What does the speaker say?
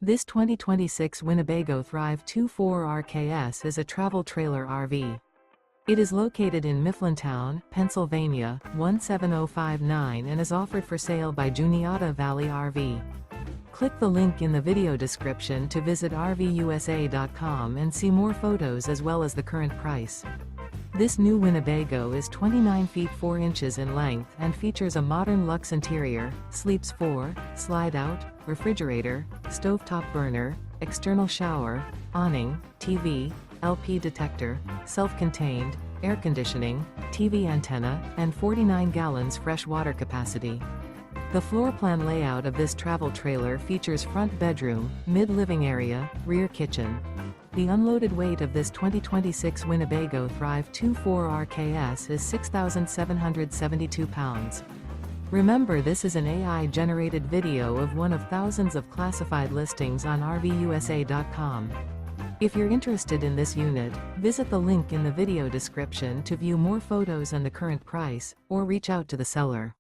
This 2026 Winnebago Thrive 24 RKS is a travel trailer RV. It is located in Mifflintown, Pennsylvania, 17059 and is offered for sale by Juniata Valley RV. Click the link in the video description to visit RVUSA.com and see more photos as well as the current price. This new Winnebago is 29 feet 4 inches in length and features a Modern Luxe interior, sleeps 4, slide-out, refrigerator, stovetop burner, external shower, awning, TV, LP detector, self-contained, air conditioning, TV antenna, and 49 gallons fresh water capacity. The floor plan layout of this travel trailer features front bedroom, mid-living area, rear kitchen. The unloaded weight of this 2026 Winnebago Thrive 24 RKS is 6,772 pounds. Remember, this is an AI-generated video of one of thousands of classified listings on RVUSA.com. If you're interested in this unit, visit the link in the video description to view more photos and the current price, or reach out to the seller.